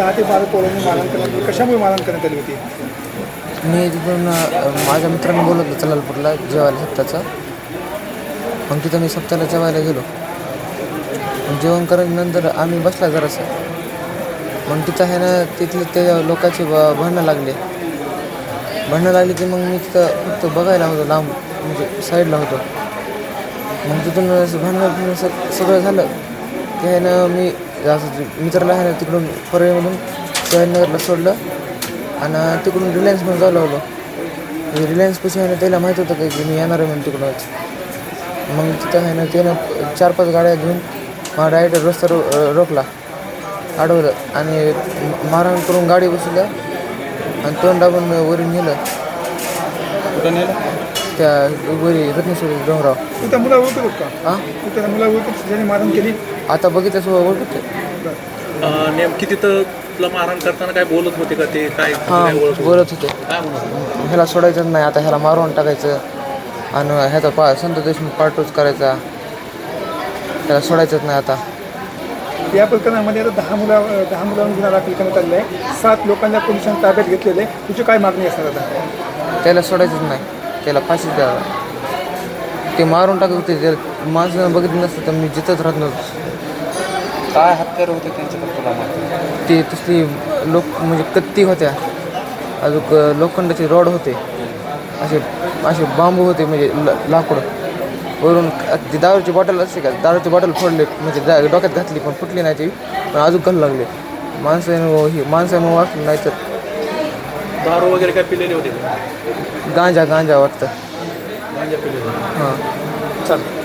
10 ते 12 पोरांनी मारहाण करण्यात आली. कशामुळे मारहाण करण्यात आली होती? मी तिथून माझ्या मित्रांनी बोलवलं चलालपूरला जेवायला सप्त्याचं. मग तिथं मी सप्त्याला जेवायला गेलो. मग जेवण नंतर आम्ही बसला जरासं. मग तिथं आहे ना तिथले त्या लोकांची भांडणं लागली की मग मी तिथं फक्त बघायला होतो, लांब म्हणजे साईडला होतो. मग तिथून भांडणं सगळं झालं की आहे ना मी असं मित्राला आहे ना तिकडून परळीमधून शिवाजीनगरला सोडलं आणि तिकडून रिलायन्समध्ये जाऊ लागलो. रिलायन्सपाशी आहे ना त्याला माहीत होतं की मी येणार आहे म्हणून तिकडूनच. मग तिथं आहे ना त्यानं 4-5 गाड्या घेऊन मला डायरेक्ट रस्ता रोखला, अडवलं आणि मारहाण करून गाडी बसवलं आणि तोंड दाबून वरून नेलं. कुठं नेलं? त्या वरी रत्नेश्वरी डोंगराव. तू त्या मुला ओळखत होत का? हां, तू त्या मुला ओळखत ज्याने मारहाण केली? आता बघितलं सोबत ओळखते. नेमकी तिथं तुला मारहाण करताना काय बोलत होते का ते काय हां, बोलत होते काय म्हणत? ह्याला सोडायचंच नाही, आता ह्याला मारून टाकायचं आणि ह्याचा संत देशमुख पार्टूच करायचा, ह्याला सोडायचंच नाही आता. या प्रकरणामध्ये आता 10 मुलांवर गुन्हा दाखल करण्यात आलेला आहे. 7 लोकांना पोलिसांनी ताब्यात घेतलेले. तुझी काय मागणी असणार आता? त्याला सोडायचंच नाही, त्याला फाशीच द्यावा. ते मारून टाकत होते, त्याला माणसं बघितलं नसतं तर मी जिथंच राहत नव्हतो. काय हत्यार होते त्यांच्याकडे तुला माहिती? ते तसली म्हणजे कत्ती होत्या, अजून लोखंडाचे रॉड होते, असे बांबू होते म्हणजे लाकूड. वरून ती दारूची बॉटल असते का, दारूची बॉटल फोडले म्हणजे डोक्यात घातली पण फुटली नाही ती, पण अजून घालू लागले. माणसानं वाचलं नाही तर. दारू वगैरे काय पिलेले होते? गांजा वाटतं. गांजा पिलेले. हां, चालेल.